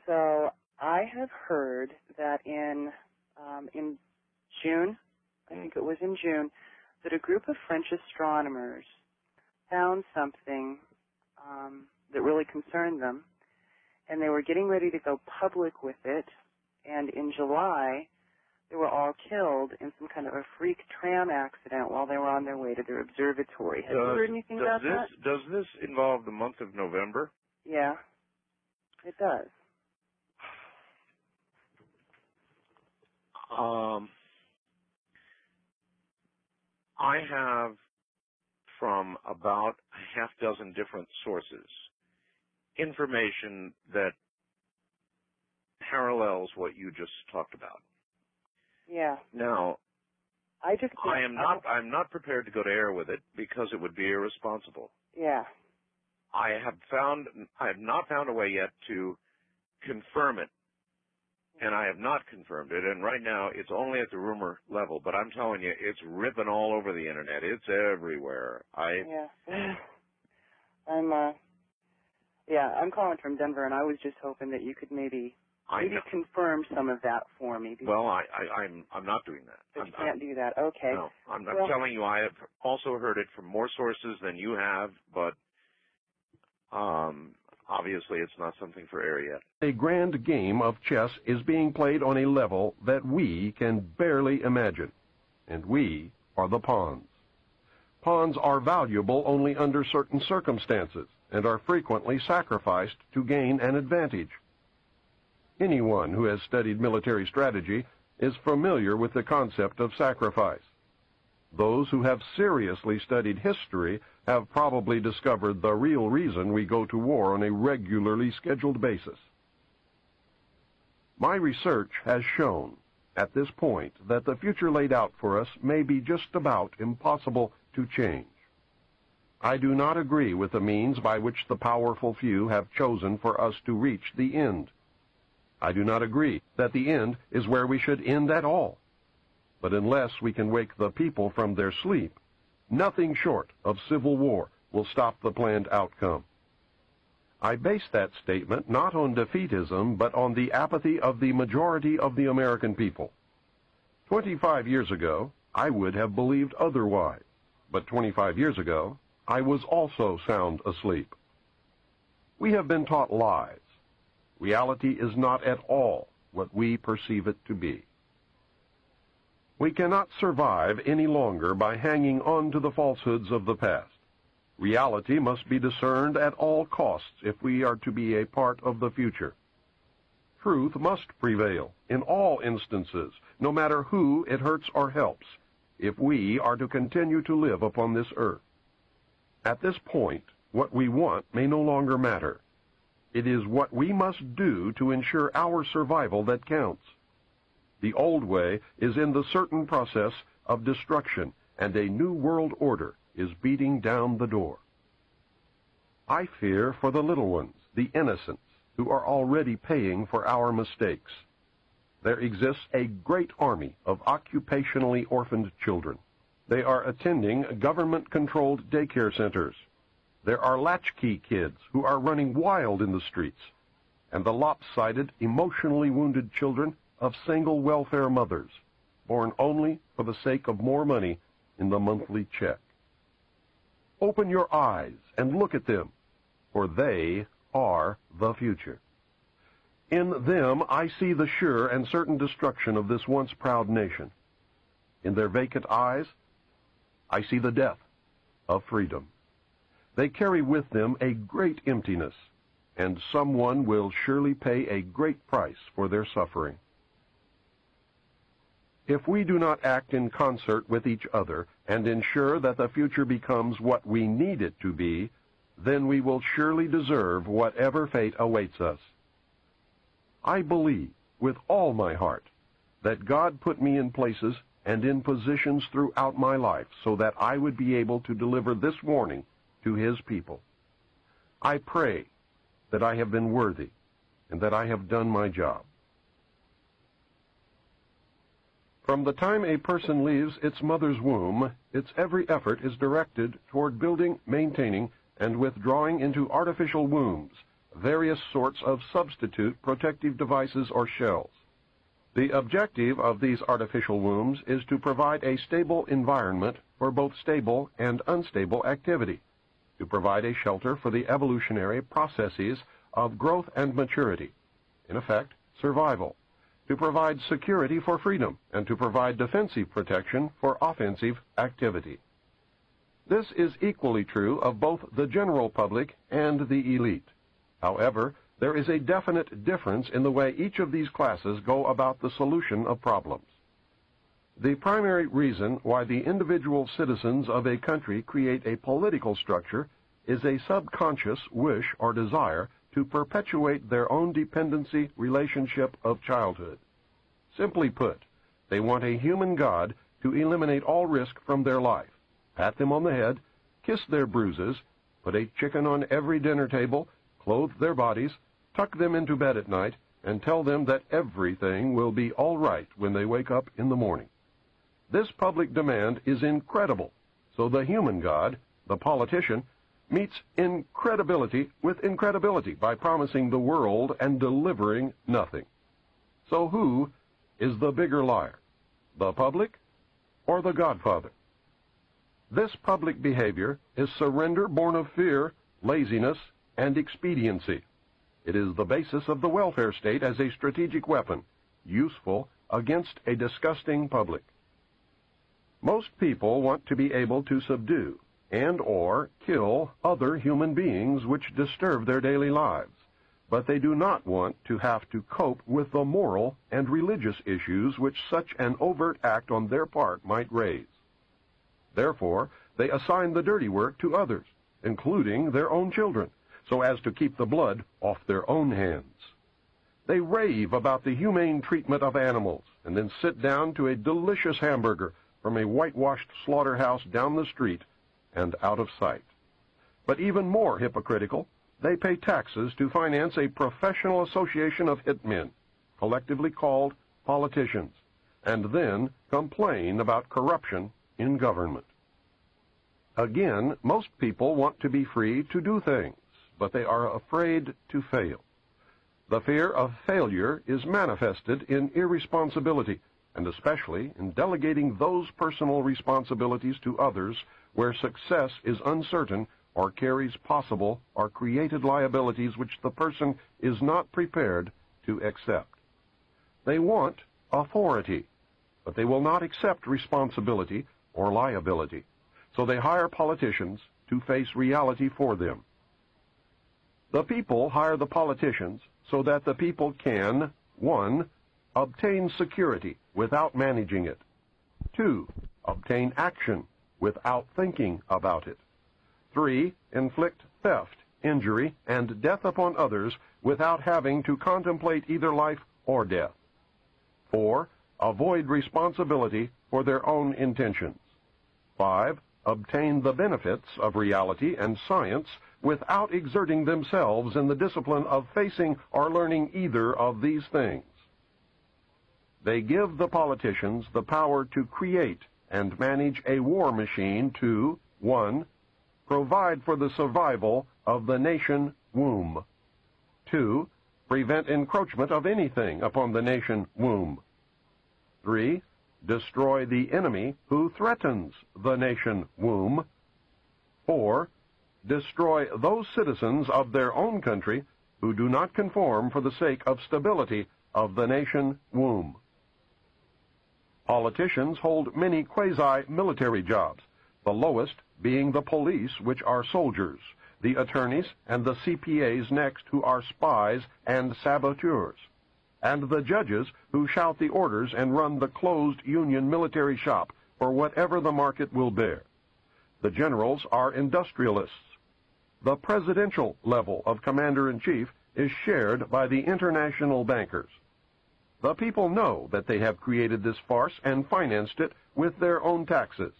So I have heard that in June, I think it was in June, that a group of French astronomers found something that really concerned them, and they were getting ready to go public with it, and in July, they were all killed in some kind of a freak tram accident while they were on their way to their observatory. Have you heard anything about that? Does this involve the month of November? Yeah, it does. I have, from about a half dozen different sources, information that parallels what you just talked about. Yeah. Now, I'm not prepared to go to air with it because it would be irresponsible. Yeah. I have not found a way yet to confirm it, and I have not confirmed it, and right now it's only at the rumor level, but I'm telling you, it's ripping all over the internet. It's everywhere. Yeah. I'm calling from Denver, and I was just hoping that you could maybe confirm some of that for me. Well, I'm not doing that. But you can't do that. Okay. No, I'm not telling you. I have also heard it from more sources than you have, but obviously it's not something for air yet. A grand game of chess is being played on a level that we can barely imagine, and we are the pawns. Pawns are valuable only under certain circumstances and are frequently sacrificed to gain an advantage. Anyone who has studied military strategy is familiar with the concept of sacrifice. Those who have seriously studied history have probably discovered the real reason we go to war on a regularly scheduled basis. My research has shown at this point that the future laid out for us may be just about impossible to change. I do not agree with the means by which the powerful few have chosen for us to reach the end. I do not agree that the end is where we should end at all. But unless we can wake the people from their sleep, nothing short of civil war will stop the planned outcome. I base that statement not on defeatism, but on the apathy of the majority of the American people. 25 years ago, I would have believed otherwise, but 25 years ago, I was also sound asleep. We have been taught lies. Reality is not at all what we perceive it to be. We cannot survive any longer by hanging on to the falsehoods of the past. Reality must be discerned at all costs if we are to be a part of the future. Truth must prevail in all instances, no matter who it hurts or helps, if we are to continue to live upon this earth. At this point, what we want may no longer matter. It is what we must do to ensure our survival that counts. The old way is in the certain process of destruction, and a new world order is beating down the door. I fear for the little ones, the innocents, who are already paying for our mistakes. There exists a great army of occupationally orphaned children. They are attending government-controlled daycare centers. There are latchkey kids who are running wild in the streets, and the lopsided, emotionally wounded children of single welfare mothers, born only for the sake of more money in the monthly check. Open your eyes and look at them, for they are the future. In them I see the sure and certain destruction of this once proud nation. In their vacant eyes, I see the death of freedom. They carry with them a great emptiness, and someone will surely pay a great price for their suffering. If we do not act in concert with each other and ensure that the future becomes what we need it to be, then we will surely deserve whatever fate awaits us. I believe with all my heart that God put me in places and in positions throughout my life so that I would be able to deliver this warning to His people. I pray that I have been worthy and that I have done my job. From the time a person leaves its mother's womb, its every effort is directed toward building, maintaining, and withdrawing into artificial wombs various sorts of substitute protective devices or shells. The objective of these artificial wombs is to provide a stable environment for both stable and unstable activity, to provide a shelter for the evolutionary processes of growth and maturity, in effect, survival, to provide security for freedom, and to provide defensive protection for offensive activity. This is equally true of both the general public and the elite. However, there is a definite difference in the way each of these classes go about the solution of problems. The primary reason why the individual citizens of a country create a political structure is a subconscious wish or desire to perpetuate their own dependency relationship of childhood. Simply put, they want a human God to eliminate all risk from their life, pat them on the head, kiss their bruises, put a chicken on every dinner table, clothe their bodies, tuck them into bed at night, and tell them that everything will be all right when they wake up in the morning. This public demand is incredible, so the human God, the politician, meets incredibility with incredibility by promising the world and delivering nothing. So who is the bigger liar, the public or the Godfather? This public behavior is surrender born of fear, laziness, and expediency. It is the basis of the welfare state as a strategic weapon, useful against a disgusting public. Most people want to be able to subdue and or kill other human beings which disturb their daily lives, but they do not want to have to cope with the moral and religious issues which such an overt act on their part might raise. Therefore, they assign the dirty work to others, including their own children, so as to keep the blood off their own hands. They rave about the humane treatment of animals, and then sit down to a delicious hamburger from a whitewashed slaughterhouse down the street and out of sight. But even more hypocritical, they pay taxes to finance a professional association of hitmen, collectively called politicians, and then complain about corruption in government. Again, most people want to be free to do things, but they are afraid to fail. The fear of failure is manifested in irresponsibility, and especially in delegating those personal responsibilities to others where success is uncertain or carries possible or created liabilities which the person is not prepared to accept. They want authority, but they will not accept responsibility or liability, so they hire politicians to face reality for them. The people hire the politicians so that the people can, 1, obtain security without managing it, 2, obtain action without thinking about it, 3, inflict theft, injury, and death upon others without having to contemplate either life or death, 4, avoid responsibility for their own intentions, 5, obtain the benefits of reality and science without exerting themselves in the discipline of facing or learning either of these things. They give the politicians the power to create and manage a war machine to, 1, provide for the survival of the nation womb, 2, prevent encroachment of anything upon the nation womb, 3, destroy the enemy who threatens the nation womb, 4, destroy those citizens of their own country who do not conform for the sake of stability of the nation womb. Politicians hold many quasi-military jobs, the lowest being the police, which are soldiers, the attorneys and the CPAs next, who are spies and saboteurs, and the judges who shout the orders and run the closed union military shop for whatever the market will bear. The generals are industrialists. The presidential level of commander-in-chief is shared by the international bankers. The people know that they have created this farce and financed it with their own taxes,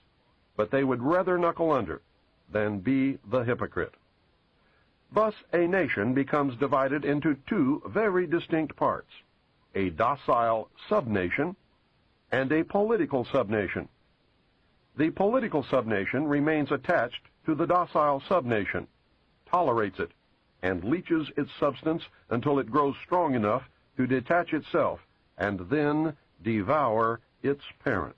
but they would rather knuckle under than be the hypocrite. Thus, a nation becomes divided into 2 very distinct parts, a docile subnation and a political subnation. The political subnation remains attached to the docile subnation, tolerates it, and leaches its substance until it grows strong enough to detach itself and then devour its parent.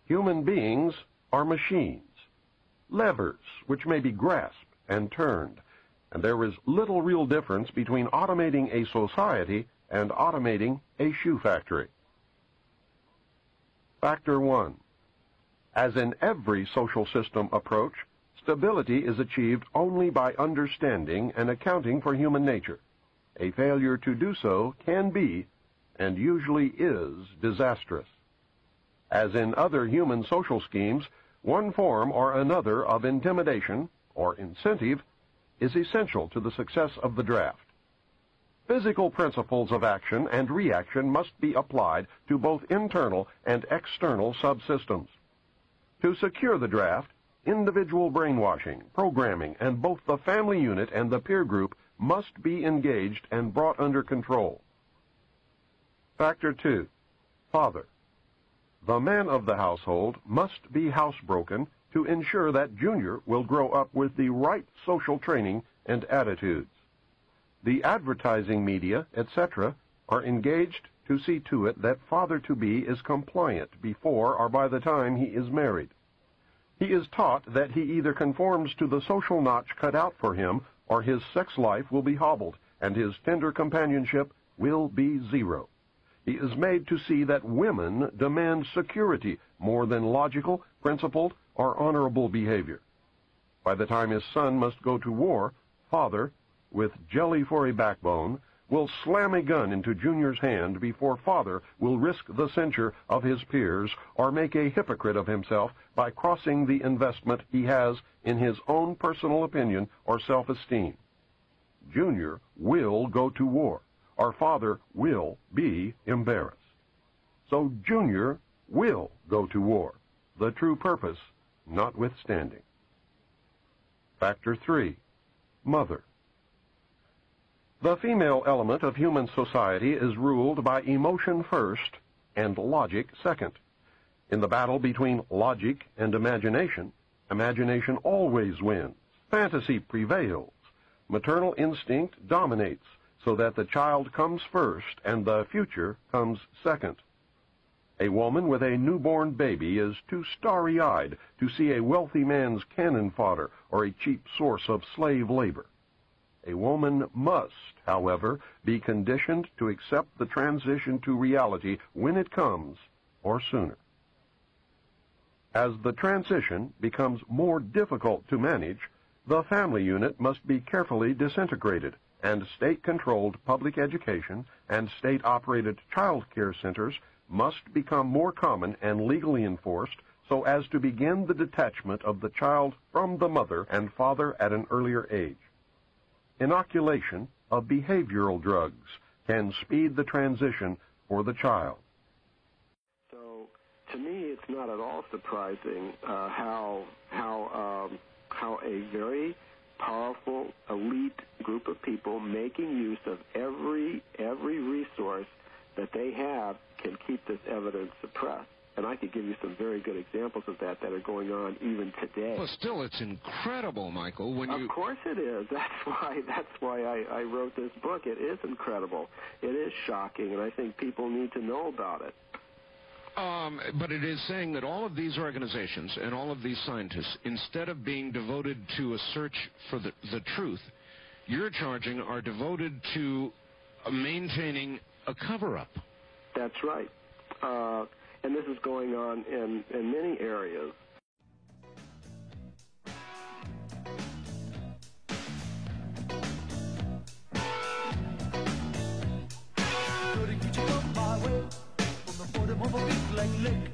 Human beings are machines, levers which may be grasped and turned, and there is little real difference between automating a society and automating a shoe factory. Factor 1. As in every social system approach, stability is achieved only by understanding and accounting for human nature. A failure to do so can be, and usually is, disastrous. As in other human social schemes, one form or another of intimidation or incentive is essential to the success of the draft. Physical principles of action and reaction must be applied to both internal and external subsystems. To secure the draft, individual brainwashing, programming, and both the family unit and the peer group must be engaged and brought under control. Factor 2. Father. The man of the household must be housebroken to ensure that Junior will grow up with the right social training and attitudes. The advertising media, etc., are engaged to see to it that father-to-be is compliant before or by the time he is married. He is taught that he either conforms to the social notch cut out for him or his sex life will be hobbled and his tender companionship will be zero. He is made to see that women demand security more than logical, principled, or honorable behavior. By the time his son must go to war, father, with jelly for a backbone, will slam a gun into Junior's hand before father will risk the censure of his peers or make a hypocrite of himself by crossing the investment he has in his own personal opinion or self-esteem. Junior will go to war, or father will be embarrassed. So Junior will go to war, the true purpose notwithstanding. Factor 3. Mother. The female element of human society is ruled by emotion first and logic second. In the battle between logic and imagination, imagination always wins. Fantasy prevails. Maternal instinct dominates, so that the child comes first and the future comes second. A woman with a newborn baby is too starry-eyed to see a wealthy man's cannon fodder or a cheap source of slave labor. A woman must, however, be conditioned to accept the transition to reality when it comes, or sooner. As the transition becomes more difficult to manage, the family unit must be carefully disintegrated, and state-controlled public education and state-operated child care centers must become more common and legally enforced so as to begin the detachment of the child from the mother and father at an earlier age. Inoculation of behavioral drugs can speed the transition for the child. So, to me, it's not at all surprising how a very powerful elite group of people making use of every resource that they have can keep this evidence suppressed. And I could give you some very good examples of that are going on even today. Well, still, it's incredible, Michael. Of course it is. That's why I wrote this book. It is incredible. It is shocking, and I think people need to know about it. But it is saying that all of these organizations and all of these scientists, instead of being devoted to a search for the truth, you're charging are devoted to maintaining a cover-up. That's right. And this is going on in many areas. Like lick.